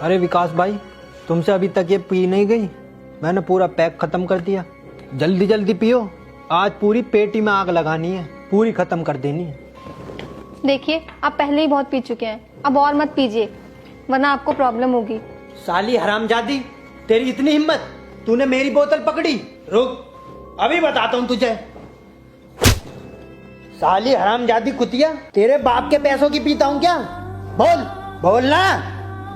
अरे विकास भाई, तुमसे अभी तक ये पी नहीं गई? मैंने पूरा पैक खत्म कर दिया। जल्दी जल्दी पियो, आज पूरी पेटी में आग लगानी है, पूरी खत्म कर देनी है। देखिए, आप पहले ही बहुत पी चुके हैं, अब और मत पीजिए वरना आपको प्रॉब्लम होगी। साली हरामजादी, तेरी इतनी हिम्मत, तूने मेरी बोतल पकड़ी। रुक, अभी बताता हूँ तुझे। साली हरामजादी कुतिया, तेरे बाप के पैसों की पीता हूँ क्या? बोल बोल ना,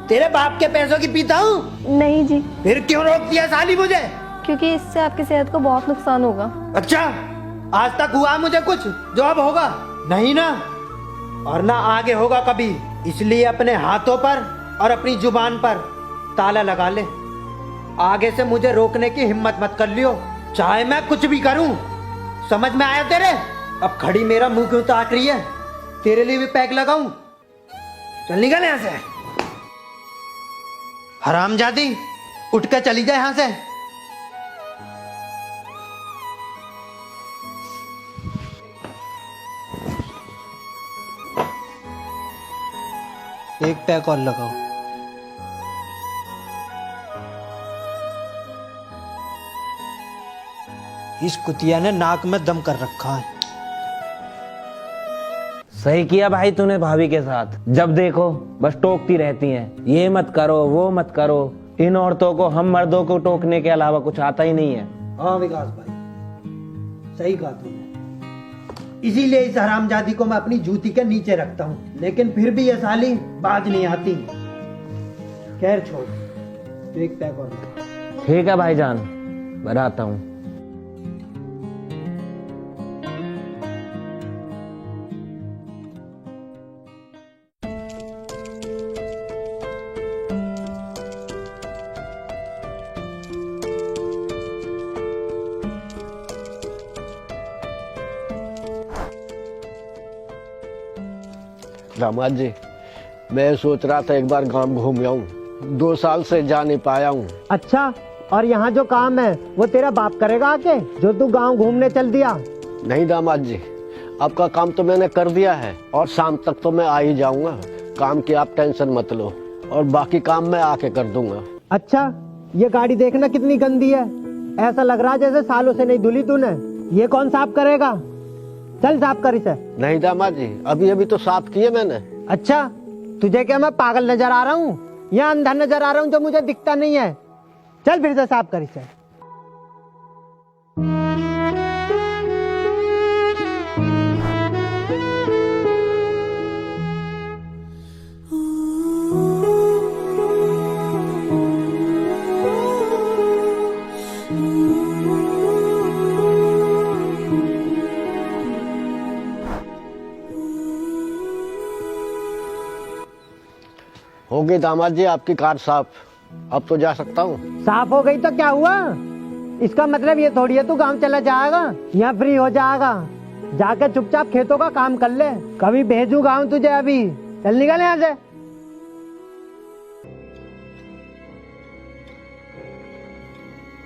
तेरे बाप के पैसों की पीता हूँ? नहीं जी। फिर क्यों रोक दिया साली मुझे? क्योंकि इससे आपकी सेहत को बहुत नुकसान होगा। अच्छा, आज तक हुआ मुझे कुछ जो अब होगा? नहीं ना, और ना आगे होगा कभी। इसलिए अपने हाथों पर और अपनी जुबान पर ताला लगा ले। आगे से मुझे रोकने की हिम्मत मत कर लियो, चाहे मैं कुछ भी करूं। समझ में आया तेरे? अब खड़ी मेरा मुंह क्यों ताक रही है? तेरे लिए भी पैक लगाऊं? चल निकल यहां से हरामजादी, उठ के चली जाए यहां से। एक पैक और लगाओ। इस कुतिया ने नाक में दम कर रखा है। सही किया भाई तूने भाभी के साथ, जब देखो बस टोकती रहती हैं, ये मत करो वो मत करो। इन औरतों को हम मर्दों को टोकने के अलावा कुछ आता ही नहीं है। हाँ विकास भाई, सही कहा तूने। इसीलिए इस हरामजादी को मैं अपनी जूती के नीचे रखता हूँ, लेकिन फिर भी ये साली बाज नहीं आती। खैर छोड़, तो एक पैक और लगा। ठीक है भाईजान, बनाता हूँ। दामाद जी, मैं सोच रहा था एक बार गांव घूम आऊं, 2 साल से जा नहीं पाया हूं। अच्छा, और यहाँ जो काम है वो तेरा बाप करेगा आके, जो तू गांव घूमने चल दिया? नहीं दामाद जी, आपका काम तो मैंने कर दिया है और शाम तक तो मैं आ ही जाऊंगा। काम की आप टेंशन मत लो, और बाकी काम मैं आके कर दूंगा। अच्छा, ये गाड़ी देखना कितनी गंदी है, ऐसा लग रहा है जैसे सालों से नहीं धुली तूने। ये कौन साफ करेगा? चल साफ कर इसे। नहीं दामाद जी, अभी अभी तो साफ किए मैंने। अच्छा, तुझे क्या मैं पागल नजर आ रहा हूँ या अंधा नजर आ रहा हूँ जो मुझे दिखता नहीं है? चल फिर से साफ कर इसे। हो गई दामाद जी आपकी कार साफ, अब तो जा सकता हूँ। साफ हो गई तो क्या हुआ? इसका मतलब ये थोड़ी है तू गांव चला जाएगा या फ्री हो जाएगा। जाके चुपचाप खेतों का काम कर ले, कभी भेजू गांव तुझे। अभी चल निकल यहाँ से।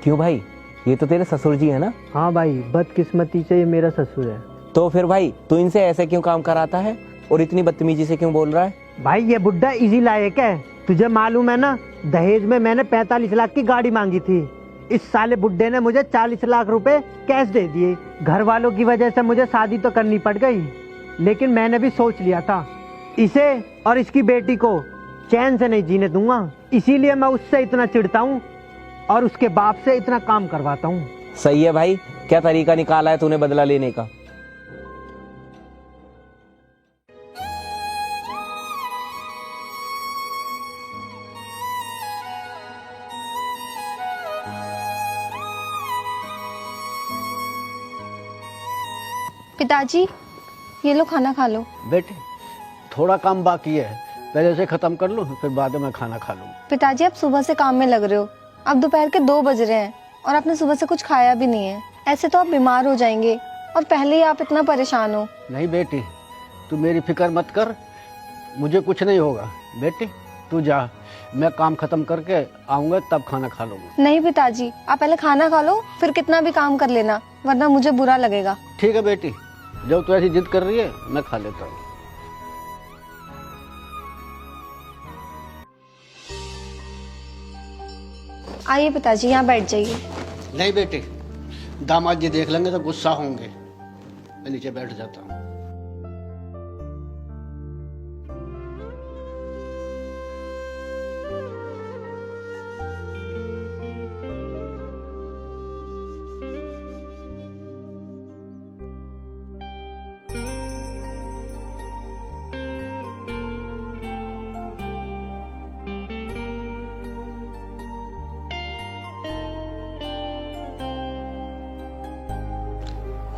क्यों भाई, ये तो तेरे ससुर जी है ना? हाँ भाई, बदकिस्मती से ये मेरा ससुर है। तो फिर भाई तू इनसे ऐसे क्यों काम कराता है और इतनी बदतमीजी से क्यों बोल रहा है? भाई ये बुड्ढा इसी लायक है, तुझे मालूम है ना, दहेज में मैंने 45 लाख की गाड़ी मांगी थी। इस साले बुड्ढे ने मुझे 40 लाख रुपए कैश दे दिए। घर वालों की वजह से मुझे शादी तो करनी पड़ गई, लेकिन मैंने भी सोच लिया था इसे और इसकी बेटी को चैन से नहीं जीने दूंगा। इसीलिए मैं उससे इतना चिढ़ता हूँ और उसके बाप से इतना काम करवाता हूँ। सही है भाई, क्या तरीका निकाला है तूने बदला लेने का। पिताजी, ये लो खाना खा लो। बेटे, थोड़ा काम बाकी है, पहले से खत्म कर लो, फिर बाद में खाना खा लूँ। पिताजी, आप सुबह से काम में लग रहे हो, अब दोपहर के 2 बज रहे हैं और आपने सुबह से कुछ खाया भी नहीं है। ऐसे तो आप बीमार हो जाएंगे और पहले ही आप इतना परेशान हो। नहीं बेटी, तू मेरी फिक्र मत कर, मुझे कुछ नहीं होगा। बेटी तू जा, मैं काम खत्म करके आऊंगा तब खाना खा लूंगा। नहीं पिताजी, आप पहले खाना खा लो, फिर कितना भी काम कर लेना, वरना मुझे बुरा लगेगा। ठीक है बेटी, जब तू ऐसी जिद कर रही है मैं खा लेता हूँ। आइए पिताजी, यहाँ बैठ जाइए। नहीं बेटे, दामाद जी देख लेंगे तो गुस्सा होंगे। मैं नीचे बैठ जाता हूँ।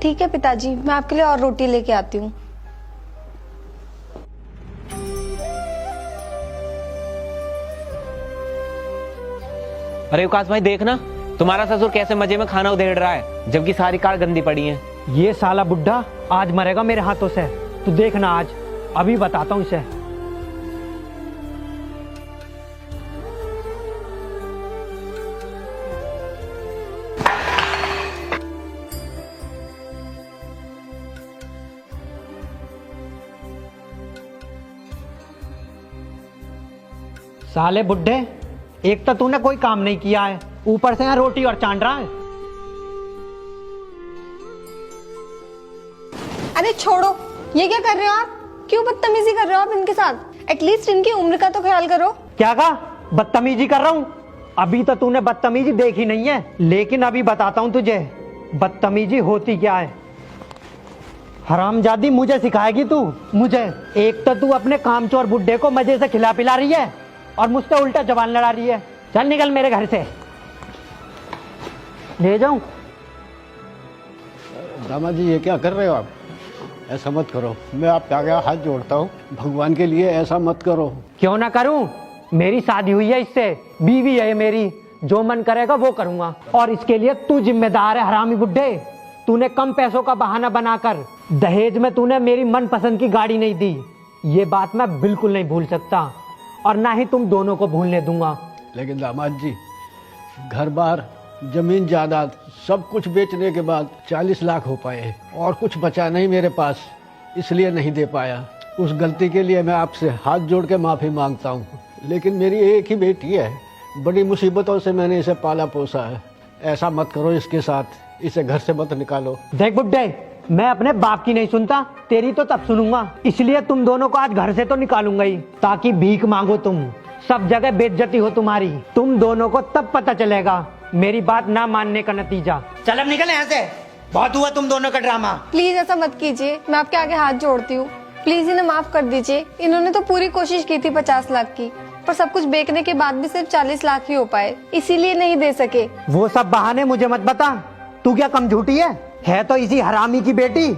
ठीक है पिताजी, मैं आपके लिए और रोटी लेके आती हूँ। अरे विकास भाई देखना, तुम्हारा ससुर कैसे मजे में खाना उधेड़ रहा है जबकि सारी कार गंदी पड़ी है। ये साला बुड्ढा आज मरेगा मेरे हाथों से। तू देखना आज, अभी बताता हूँ इसे। साले बुड्ढे, एक तो तूने कोई काम नहीं किया है, ऊपर से यहाँ रोटी और चांद रहा है। अरे छोड़ो, ये क्या कर रहे हो आप? क्यों बदतमीजी कर रहे हो आप इनके साथ? एटलीस्ट इनकी उम्र का तो ख्याल करो। क्या कहा? बदतमीजी कर रहा हूँ? अभी तो तूने बदतमीजी देखी नहीं है, लेकिन अभी बताता हूँ तुझे बदतमीजी होती क्या है। हरामजादी मुझे सिखाएगी तू? मुझे? एक तो तू अपने कामचोर बुड्ढे को मजे से खिला पिला रही है और मुझसे उल्टा जबान लड़ा रही है। चल निकल मेरे घर से। ले जाऊं? दामाद जी ये क्या कर रहे हो आप? ऐसा मत करो, मैं आपके आगे हाथ जोड़ता हूँ, भगवान के लिए ऐसा मत करो। क्यों ना करूं? मेरी शादी हुई है इससे, बीवी है मेरी, जो मन करेगा वो करूंगा। और इसके लिए तू जिम्मेदार है हरामी बुड्ढे। तूने कम पैसों का बहाना बनाकर दहेज में तूने मेरी मनपसंद की गाड़ी नहीं दी। ये बात मैं बिल्कुल नहीं भूल सकता और ना ही तुम दोनों को भूलने दूंगा। लेकिन दामाद जी, घर बार जमीन जायदाद सब कुछ बेचने के बाद 40 लाख हो पाए और कुछ बचा नहीं मेरे पास, इसलिए नहीं दे पाया। उस गलती के लिए मैं आपसे हाथ जोड़ के माफ़ी मांगता हूँ। लेकिन मेरी एक ही बेटी है, बड़ी मुसीबतों से मैंने इसे पाला पोसा है। ऐसा मत करो इसके साथ, इसे घर से मत निकालो। देख बुड्ढे, मैं अपने बाप की नहीं सुनता, तेरी तो तब सुनूंगा। इसलिए तुम दोनों को आज घर से तो निकालूंगा ही, ताकि भीख मांगो तुम, सब जगह बेइज्जती हो तुम्हारी। तुम दोनों को तब पता चलेगा मेरी बात ना मानने का नतीजा। चल अब निकल यहाँ से, बहुत हुआ तुम दोनों का ड्रामा। प्लीज ऐसा मत कीजिए, मैं आपके आगे हाथ जोड़ती हूँ। प्लीज इन्हें माफ कर दीजिए। इन्होंने तो पूरी कोशिश की थी 50 लाख की, पर सब कुछ बेचने के बाद भी सिर्फ 40 लाख ही हो पाए, इसीलिए नहीं दे सके। वो सब बहाने मुझे मत बता। तू क्या कम झूठी है तो इसी हरामी की बेटी।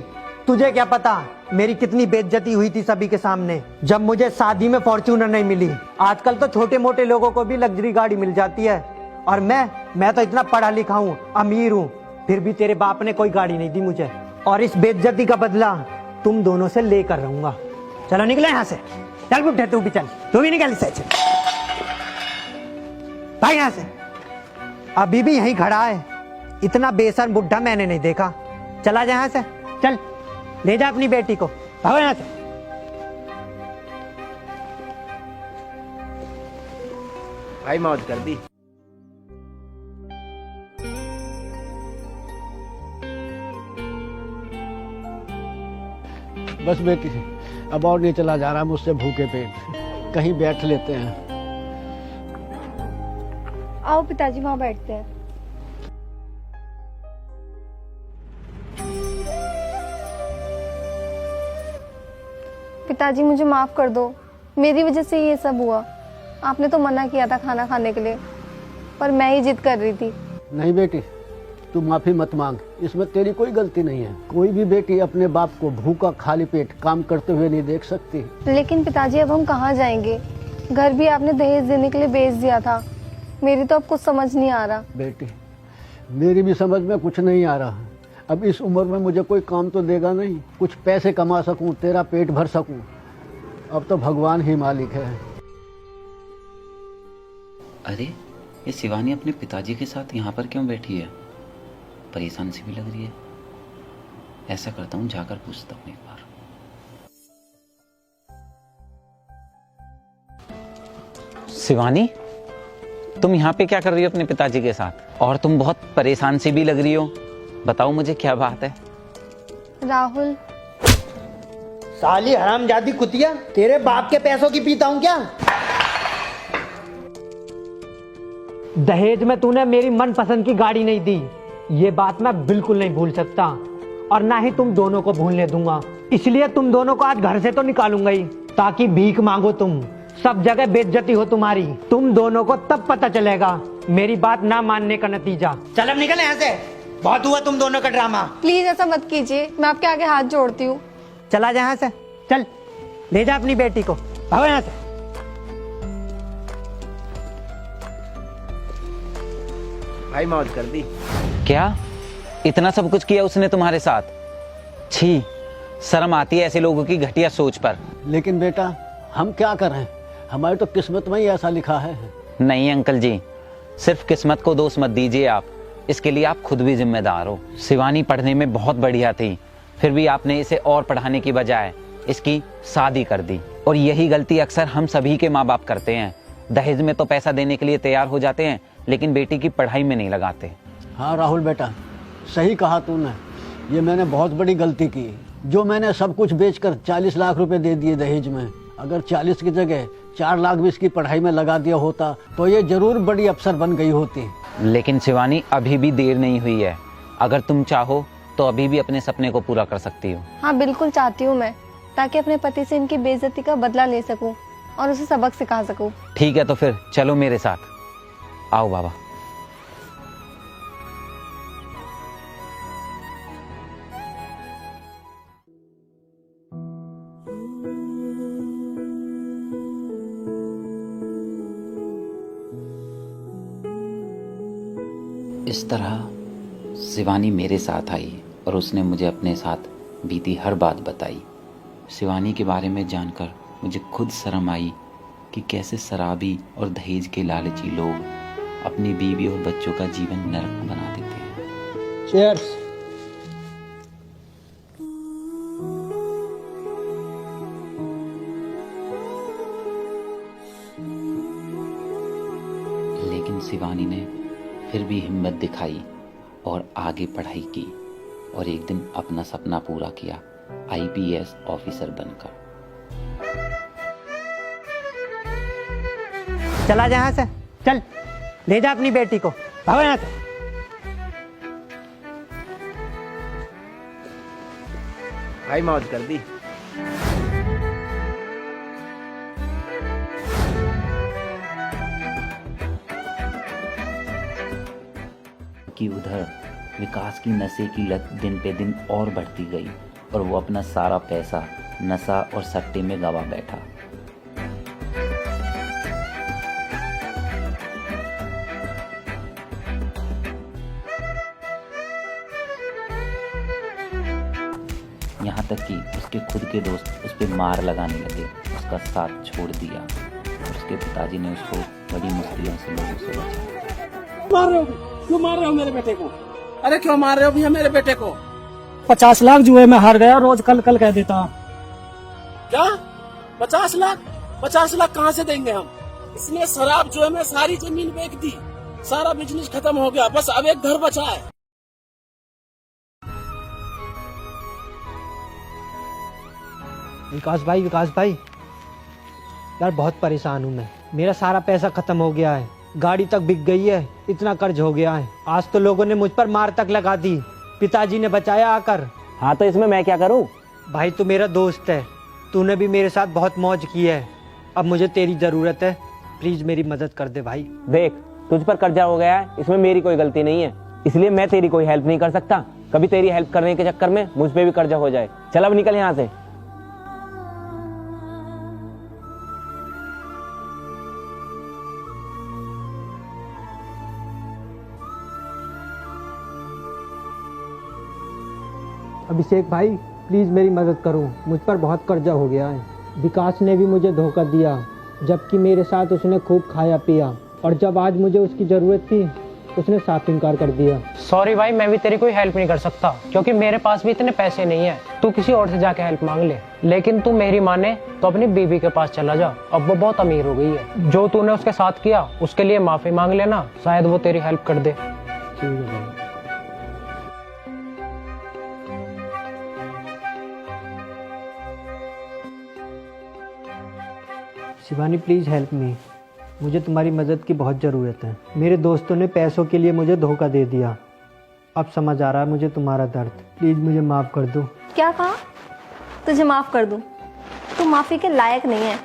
तुझे क्या पता मेरी कितनी बेइज्जती हुई थी सभी के सामने, जब मुझे शादी में फॉर्च्यूनर नहीं मिली। आजकल तो छोटे मोटे लोगों को भी लग्जरी गाड़ी मिल जाती है, और मैं तो इतना पढ़ा लिखा हूँ, अमीर हूँ, फिर भी तेरे बाप ने कोई गाड़ी नहीं दी मुझे। और इस बेइज्जती का बदला तुम दोनों से लेकर रहूंगा। चलो निकले यहाँ से। चल बुड्ढे, तू भी चल, तू भी निकल इससे। भाई यहाँ से। अभी भी यहीं खड़ा है, इतना बेशर्म बुड्ढा मैंने नहीं देखा। चला जा यहाँ से, चल ले जा अपनी बेटी को, भागो यहाँ से। भाई मौज कर दी। बस बेटी, अब और नहीं चला जा रहा मुझसे भूखे पेट, कहीं बैठ लेते हैं। आओ पिताजी, वहाँ बैठते हैं। पिताजी मुझे माफ कर दो, मेरी वजह से ये सब हुआ। आपने तो मना किया था खाना खाने के लिए, पर मैं ही जिद कर रही थी। नहीं बेटी, तू माफी मत मांग, इसमें तेरी कोई गलती नहीं है। कोई भी बेटी अपने बाप को भूखा खाली पेट काम करते हुए नहीं देख सकती। लेकिन पिताजी अब हम कहाँ जाएंगे? घर भी आपने दहेज देने के लिए बेच दिया था। मेरी तो अब कुछ समझ नहीं आ रहा। बेटी, मेरी भी समझ में कुछ नहीं आ रहा। अब इस उम्र में मुझे कोई काम तो देगा नहीं, कुछ पैसे कमा सकूं, तेरा पेट भर सकूं। अब तो भगवान ही मालिक है। अरे ये शिवानी अपने पिताजी के साथ यहाँ पर क्यों बैठी है? परेशान सी भी लग रही है। ऐसा करता हूँ, जाकर पूछता हूँ एक बार। शिवानी, तुम यहाँ पे क्या कर रही हो अपने पिताजी के साथ? और तुम बहुत परेशान सी भी लग रही हो। बताओ मुझे क्या बात है? राहुल, साली हरामजादी कुतिया, तेरे बाप के पैसों की पीता हूँ क्या? दहेज में तूने मेरी मनपसंद की गाड़ी नहीं दी, ये बात मैं बिल्कुल नहीं भूल सकता, और ना ही तुम दोनों को भूलने दूंगा। इसलिए तुम दोनों को आज घर से तो निकालूंगा ही, ताकि भीख मांगो तुम, सब जगह बेइज्जती हो तुम्हारी। तुम दोनों को तब पता चलेगा मेरी बात ना मानने का नतीजा। चल अब निकल यहाँ से, बहुत हुआ तुम दोनों का ड्रामा। प्लीज ऐसा मत कीजिए, मैं आपके आगे हाथ जोड़ती हूँ। चला जा यहाँ से, चल ले जा अपनी बेटी को, भागो यहाँ से। भाई मौज कर दी। क्या इतना सब कुछ किया उसने तुम्हारे साथ? छी, शर्म आती है ऐसे लोगों की घटिया सोच पर। लेकिन बेटा हम क्या करें, हमारी तो किस्मत में ही ऐसा लिखा है। नहीं अंकल जी, सिर्फ किस्मत को दोष मत दीजिए आप, इसके लिए आप खुद भी जिम्मेदार हो। शिवानी पढ़ने में बहुत बढ़िया थी, फिर भी आपने इसे और पढ़ाने की बजाय इसकी शादी कर दी। और यही गलती अक्सर हम सभी के माँ बाप करते हैं। दहेज में तो पैसा देने के लिए तैयार हो जाते हैं, लेकिन बेटी की पढ़ाई में नहीं लगाते। हाँ राहुल बेटा, सही कहा तूने, ये मैंने बहुत बड़ी गलती की। जो मैंने सब कुछ बेचकर 40 लाख रुपए दे दिए दहेज में, अगर 40 की जगह 4 लाख भी इसकी पढ़ाई में लगा दिया होता तो ये जरूर बड़ी अफसर बन गई होती। लेकिन शिवानी अभी भी देर नहीं हुई है, अगर तुम चाहो तो अभी भी अपने सपने को पूरा कर सकती हो। हाँ बिल्कुल चाहती हूँ मैं, ताकि अपने पति से इनकी बेइज्जती का बदला ले सकूं और उसे सबक सिखा सकूं। ठीक है तो फिर चलो मेरे साथ, आओ बाबा। इस तरह शिवानी मेरे साथ आई और उसने मुझे अपने साथ बीती हर बात बताई। शिवानी के बारे में जानकर मुझे खुद शर्म आई कि कैसे शराबी और दहेज के लालची लोग अपनी बीवी और बच्चों का जीवन नरक बना देते हैं। चीयर्स। लेकिन शिवानी ने फिर भी हिम्मत दिखाई और आगे पढ़ाई की और एक दिन अपना सपना पूरा किया, आईपीएस ऑफिसर बनकर। चला जा यहाँ से, चल ले जा अपनी बेटी को, भागो यहाँ से। भाई मौज कर दी। कि उधर विकास की नशे की लत दिन पे दिन और बढ़ती गई और वो अपना सारा पैसा नशा और सट्टे में गवा बैठा। यहाँ तक कि उसके खुद के दोस्त उस पर मार लगाने लगे, उसका साथ छोड़ दिया और उसके पिताजी ने उसको बड़ी मुश्किलों से लोगों से बचाया। मार रहे हो? क्यों मार रहे हो मेरे बेटे को? अरे क्यों मार रहे हो भैया मेरे बेटे को? 50 लाख जुए में हार गया, रोज कल कह देता। क्या 50 लाख? 50 लाख कहाँ से देंगे हम? इसने शराब जुए में सारी जमीन बेच दी, सारा बिजनेस खत्म हो गया, बस अब एक घर बचा है। विकास भाई यार बहुत परेशान हूँ मैं, मेरा सारा पैसा खत्म हो गया है, गाड़ी तक बिक गई है, इतना कर्ज हो गया है, आज तो लोगों ने मुझ पर मार तक लगा दी, पिताजी ने बचाया आकर। हाँ तो इसमें मैं क्या करूँ? भाई तू मेरा दोस्त है, तूने भी मेरे साथ बहुत मौज की है, अब मुझे तेरी जरूरत है, प्लीज मेरी मदद कर दे भाई। देख तुझ पर कर्जा हो गया है, इसमें मेरी कोई गलती नहीं है, इसलिए मैं तेरी कोई हेल्प नहीं कर सकता। कभी तेरी हेल्प करने के चक्कर में मुझ पे भी कर्जा हो जाए। चल अब निकल यहाँ से। अभिषेक भाई प्लीज मेरी मदद करो, मुझ पर बहुत कर्जा हो गया है। विकास ने भी मुझे धोखा दिया, जबकि मेरे साथ उसने खूब खाया पिया, और जब आज मुझे उसकी जरूरत थी उसने साफ इनकार कर दिया। सॉरी भाई, मैं भी तेरी कोई हेल्प नहीं कर सकता क्योंकि मेरे पास भी इतने पैसे नहीं है। तू किसी और से जाके हेल्प मांग ले, लेकिन तू मेरी माने तो अपनी बीबी के पास चला जा। अब वो बहुत अमीर हो गई है। जो तूने उसके साथ किया उसके लिए माफी मांग लेना, शायद वो तेरी हेल्प कर दे। ठीक है भाई। शिवानी प्लीज़ हेल्प मी, मुझे तुम्हारी मदद की बहुत ज़रूरत है। मेरे दोस्तों ने पैसों के लिए मुझे धोखा दे दिया। अब समझ आ रहा है मुझे तुम्हारा दर्द। प्लीज़ मुझे माफ़ कर दो। क्या कहा? तुझे माफ कर दूं? तू माफी के लायक नहीं है,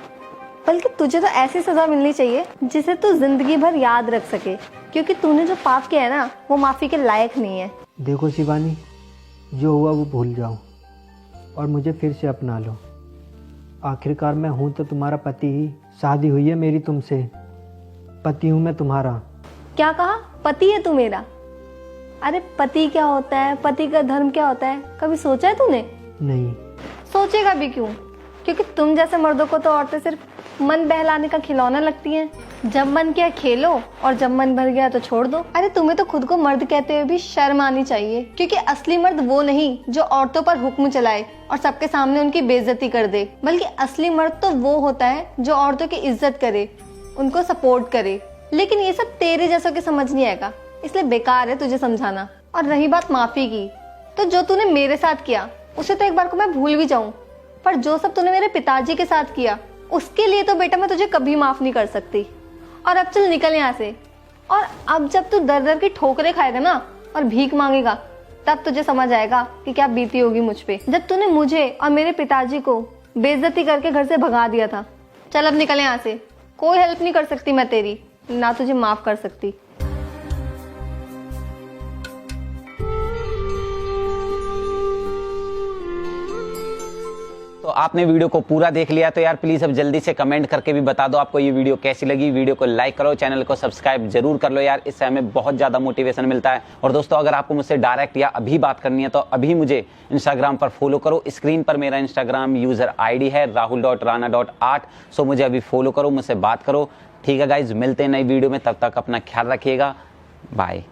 बल्कि तुझे तो ऐसी सजा मिलनी चाहिए जिसे तू जिंदगी भर याद रख सके, क्योंकि तूने जो पाप किया है ना, वो माफी के लायक नहीं है। देखो शिवानी, जो हुआ वो भूल जाओ और मुझे फिर से अपना लो। आखिरकार मैं हूँ तो तुम्हारा पति ही। शादी हुई है मेरी तुमसे, पति हूँ मैं तुम्हारा। क्या कहा? पति है तू मेरा? अरे पति क्या होता है, पति का धर्म क्या होता है, कभी सोचा है तूने? नहीं। सोचेगा भी क्यों? क्योंकि तुम जैसे मर्दों को तो औरतें सिर्फ मन बहलाने का खिलौना लगती हैं। जब मन किया खेलो और जब मन भर गया तो छोड़ दो। अरे तुम्हें तो खुद को मर्द कहते हुए भी शर्म आनी चाहिए, क्योंकि असली मर्द वो नहीं जो औरतों पर हुक्म चलाए और सबके सामने उनकी बेइज्जती कर दे, बल्कि असली मर्द तो वो होता है जो औरतों की इज्जत करे, उनको सपोर्ट करे। लेकिन ये सब तेरे जैसों के समझ नहीं आएगा, इसलिए बेकार है तुझे समझाना। और रही बात माफी की, तो जो तूने मेरे साथ किया उसे तो एक बार को मैं भूल भी जाऊं, पर जो सब तूने मेरे पिताजी के साथ किया उसके लिए तो बेटा मैं तुझे कभी माफ नहीं कर सकती। और अब चल निकल यहाँ से। और अब जब तू दर दर की ठोकरें खाएगा ना और भीख मांगेगा, तब तुझे समझ आएगा कि क्या बीती होगी मुझ पे, जब तूने मुझे और मेरे पिताजी को बेइज्जती करके घर से भगा दिया था। चल अब निकल यहाँ से। कोई हेल्प नहीं कर सकती मैं तेरी, ना तुझे माफ कर सकती। तो आपने वीडियो को पूरा देख लिया तो यार प्लीज अब जल्दी से कमेंट करके भी बता दो आपको ये वीडियो कैसी लगी। वीडियो को लाइक करो, चैनल को सब्सक्राइब जरूर कर लो यार, इससे हमें बहुत ज्यादा मोटिवेशन मिलता है। और दोस्तों अगर आपको मुझसे डायरेक्ट या अभी बात करनी है तो अभी मुझे इंस्टाग्राम पर फॉलो करो। स्क्रीन पर मेरा इंस्टाग्राम यूजर ID है rahul.rana.8। सो मुझे अभी फॉलो करो, मुझसे बात करो। ठीक है गाइज, मिलते हैं नई वीडियो में, तब तक अपना ख्याल रखिएगा। बाय।